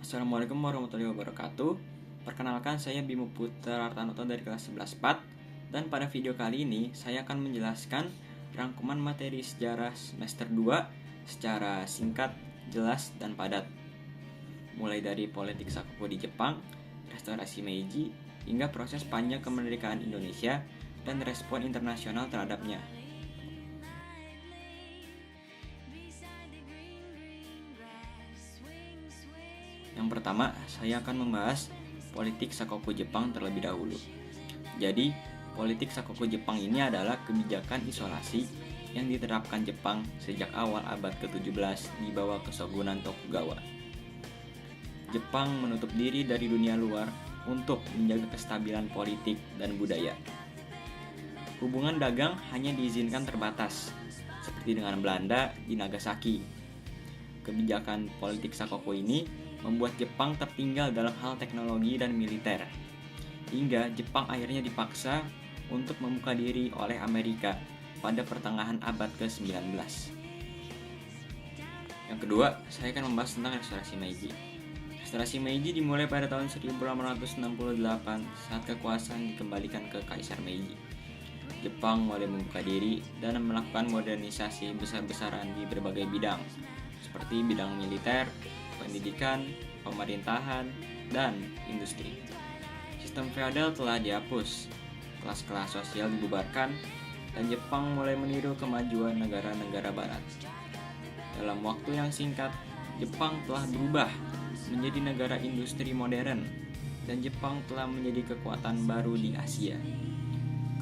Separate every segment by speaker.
Speaker 1: Assalamualaikum warahmatullahi wabarakatuh. Perkenalkan, saya Bimo Putra Artanoto dari kelas 11 dan pada video kali ini saya akan menjelaskan rangkuman materi sejarah semester 2 secara singkat, jelas, dan padat. Mulai dari politik Sakoku di Jepang, restorasi Meiji, hingga proses panjang kemerdekaan Indonesia dan respon internasional terhadapnya. Yang pertama, saya akan membahas politik Sakoku Jepang terlebih dahulu. Jadi, politik Sakoku Jepang ini adalah kebijakan isolasi yang diterapkan Jepang sejak awal abad ke-17 di bawah kesogunan Tokugawa. Jepang menutup diri dari dunia luar untuk menjaga kestabilan politik dan budaya. Hubungan dagang hanya diizinkan terbatas, seperti dengan Belanda di Nagasaki. Kebijakan politik Sakoku ini membuat Jepang tertinggal dalam hal teknologi dan militer, hingga Jepang akhirnya dipaksa untuk membuka diri oleh Amerika pada pertengahan abad ke-19. Yang kedua, saya akan membahas tentang restorasi Meiji. Restorasi Meiji dimulai pada tahun 1868 saat kekuasaan dikembalikan ke Kaisar Meiji. Jepang mulai membuka diri dan melakukan modernisasi besar-besaran di berbagai bidang, seperti bidang militer, pendidikan, pemerintahan, dan industri. Sistem feodal telah dihapus, kelas-kelas sosial dibubarkan, dan Jepang mulai meniru kemajuan negara-negara barat. Dalam waktu yang singkat, Jepang telah berubah menjadi negara industri modern, dan Jepang telah menjadi kekuatan baru di Asia.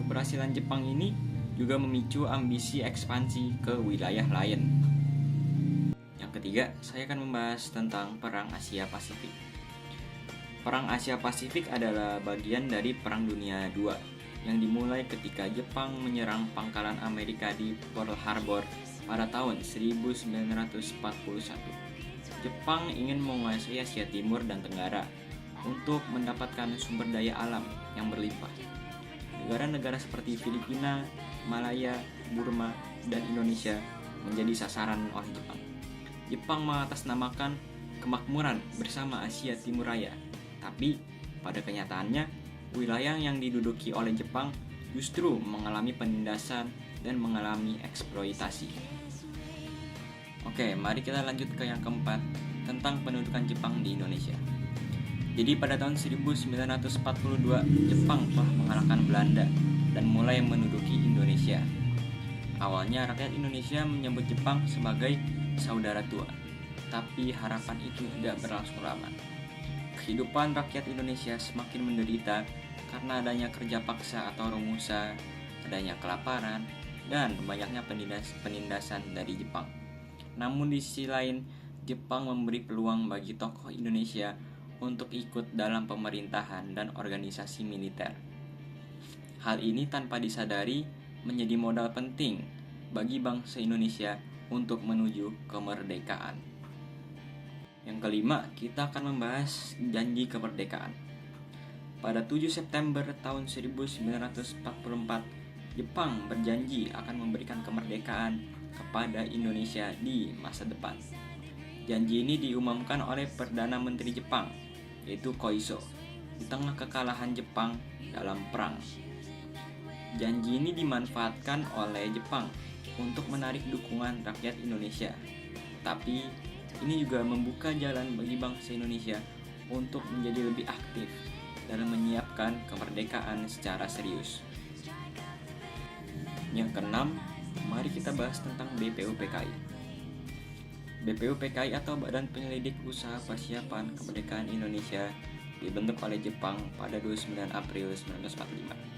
Speaker 1: Keberhasilan Jepang ini juga memicu ambisi ekspansi ke wilayah lain. Ketiga, saya akan membahas tentang Perang Asia Pasifik. Perang Asia Pasifik adalah bagian dari Perang Dunia II yang dimulai ketika Jepang menyerang pangkalan Amerika di Pearl Harbor pada tahun 1941. Jepang ingin menguasai Asia Timur dan Tenggara untuk mendapatkan sumber daya alam yang berlimpah. Negara-negara seperti Filipina, Malaya, Burma, dan Indonesia menjadi sasaran oleh Jepang. Jepang mengatasnamakan kemakmuran bersama Asia Timur Raya, tapi pada kenyataannya wilayah yang diduduki oleh Jepang justru mengalami penindasan dan mengalami eksploitasi. Oke, mari kita lanjut ke yang keempat, tentang pendudukan Jepang di Indonesia. Jadi pada tahun 1942 Jepang telah mengalahkan Belanda dan mulai menduduki Indonesia. Awalnya rakyat Indonesia menyebut Jepang sebagai saudara tua, tapi harapan itu tidak berlangsung lama. Kehidupan rakyat Indonesia semakin menderita karena adanya kerja paksa atau romusa, adanya kelaparan, dan banyaknya penindasan dari Jepang. Namun di sisi lain, Jepang memberi peluang bagi tokoh Indonesia untuk ikut dalam pemerintahan dan organisasi militer. Hal ini tanpa disadari menjadi modal penting bagi bangsa Indonesia untuk menuju kemerdekaan. Yang kelima, kita akan membahas janji kemerdekaan. Pada 7 September tahun 1944, Jepang berjanji akan memberikan kemerdekaan kepada Indonesia di masa depan. Janji ini diumumkan oleh Perdana Menteri Jepang, yaitu Koiso, di tengah kekalahan Jepang dalam perang. Janji ini dimanfaatkan oleh Jepang untuk menarik dukungan rakyat Indonesia. Tapi ini juga membuka jalan bagi bangsa Indonesia untuk menjadi lebih aktif dalam menyiapkan kemerdekaan secara serius. Yang keenam, mari kita bahas tentang BPUPKI. BPUPKI atau Badan Penyelidik Usaha Persiapan Kemerdekaan Indonesia dibentuk oleh Jepang pada 29 April 1945.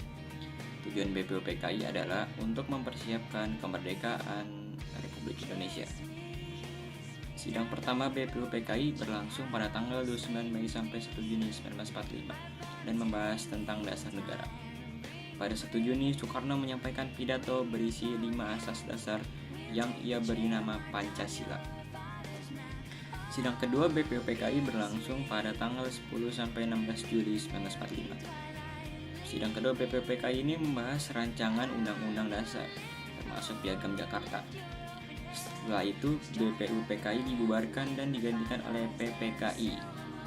Speaker 1: Tujuan BPUPKI adalah untuk mempersiapkan kemerdekaan Republik Indonesia. Sidang pertama BPUPKI berlangsung pada tanggal 29 Mei sampai 1 Juni 1945 dan membahas tentang dasar negara. Pada 1 Juni, Soekarno menyampaikan pidato berisi 5 asas dasar yang ia beri nama Pancasila. Sidang kedua BPUPKI berlangsung pada tanggal 10 sampai 16 Juli 1945. Sidang kedua BPUPKI ini membahas rancangan Undang-Undang Dasar, termasuk Piagam Jakarta. Setelah itu, BPUPKI dibubarkan dan digantikan oleh PPKI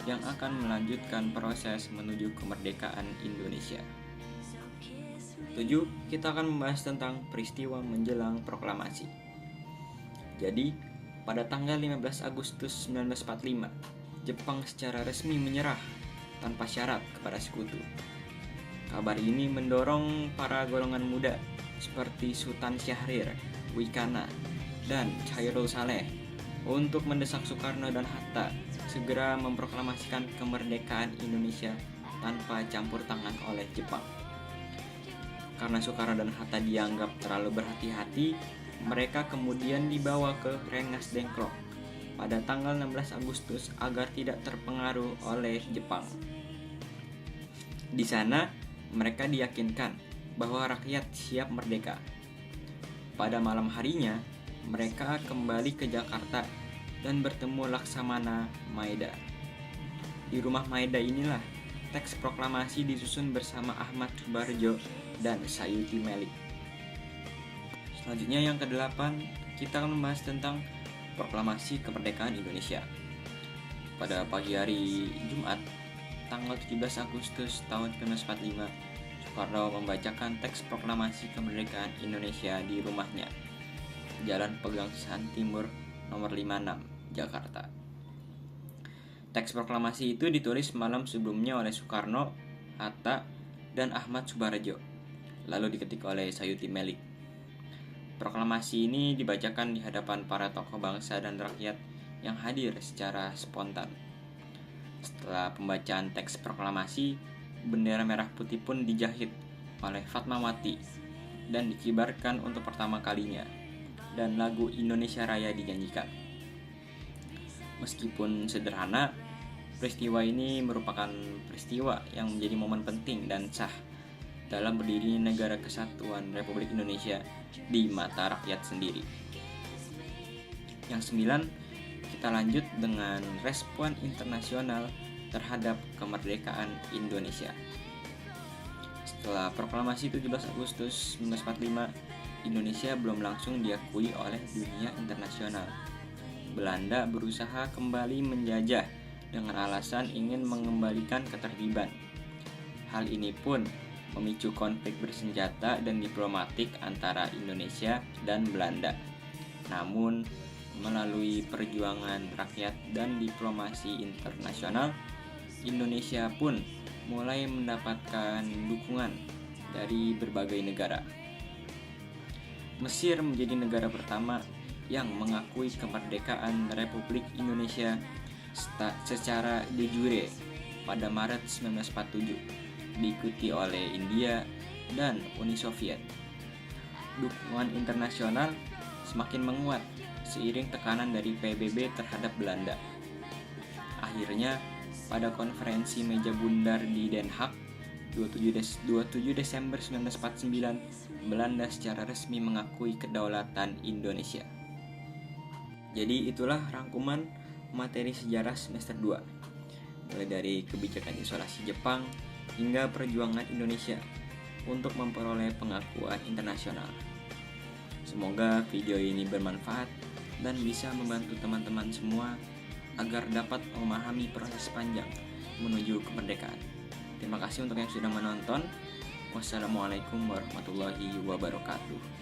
Speaker 1: yang akan melanjutkan proses menuju kemerdekaan Indonesia. 7. Kita akan membahas tentang peristiwa menjelang proklamasi. Jadi, pada tanggal 15 Agustus 1945, Jepang secara resmi menyerah tanpa syarat kepada sekutu. Kabar ini mendorong para golongan muda seperti Sultan Syahrir, Wikana, dan Chairul Saleh untuk mendesak Soekarno dan Hatta segera memproklamasikan kemerdekaan Indonesia tanpa campur tangan oleh Jepang. Karena Soekarno dan Hatta dianggap terlalu berhati-hati, mereka kemudian dibawa ke Rengas Dengklok pada tanggal 16 Agustus agar tidak terpengaruh oleh Jepang. Di sana, mereka diyakinkan bahwa rakyat siap merdeka. Pada malam harinya, mereka kembali ke Jakarta dan bertemu Laksamana Maeda. Di rumah Maeda inilah teks proklamasi disusun bersama Ahmad Subarjo dan Sayuti Melik. Selanjutnya yang ke-8, kita akan membahas tentang proklamasi kemerdekaan Indonesia. Pada pagi hari Jumat, tanggal 17 Agustus tahun 1945, Soekarno membacakan teks proklamasi kemerdekaan Indonesia di rumahnya, Jalan Pegangsaan Timur nomor 56, Jakarta. Teks proklamasi itu ditulis malam sebelumnya oleh Soekarno, Hatta, dan Ahmad Subarjo, lalu diketik oleh Sayuti Melik. Proklamasi ini dibacakan di hadapan para tokoh bangsa dan rakyat yang hadir secara spontan. Setelah pembacaan teks proklamasi, bendera merah putih pun dijahit oleh Fatmawati dan dikibarkan untuk pertama kalinya, dan lagu Indonesia Raya dinyanyikan. Meskipun sederhana, peristiwa ini merupakan peristiwa yang menjadi momen penting dan sah dalam berdirinya Negara Kesatuan Republik Indonesia di mata rakyat sendiri. Yang 9, kita lanjut dengan respon internasional terhadap kemerdekaan Indonesia. Setelah proklamasi 17 Agustus 1945, Indonesia belum langsung diakui oleh dunia internasional. Belanda berusaha kembali menjajah dengan alasan ingin mengembalikan ketertiban. Hal ini pun memicu konflik bersenjata dan diplomatik antara Indonesia dan Belanda. Namun, melalui perjuangan rakyat dan diplomasi internasional, Indonesia pun mulai mendapatkan dukungan dari berbagai negara. Mesir menjadi negara pertama yang mengakui kemerdekaan Republik Indonesia secara de jure pada Maret 1947. Diikuti oleh India dan Uni Soviet. Dukungan internasional semakin menguat seiring tekanan dari PBB terhadap Belanda. Akhirnya, pada konferensi meja bundar di Den Haag 27 Desember 1949, Belanda secara resmi mengakui kedaulatan Indonesia. Jadi itulah rangkuman materi sejarah semester 2, mulai dari kebijakan isolasi Jepang hingga perjuangan Indonesia untuk memperoleh pengakuan internasional. Semoga video ini bermanfaat dan bisa membantu teman-teman semua agar dapat memahami proses panjang menuju kemerdekaan. Terima kasih untuk yang sudah menonton. Wassalamualaikum warahmatullahi wabarakatuh.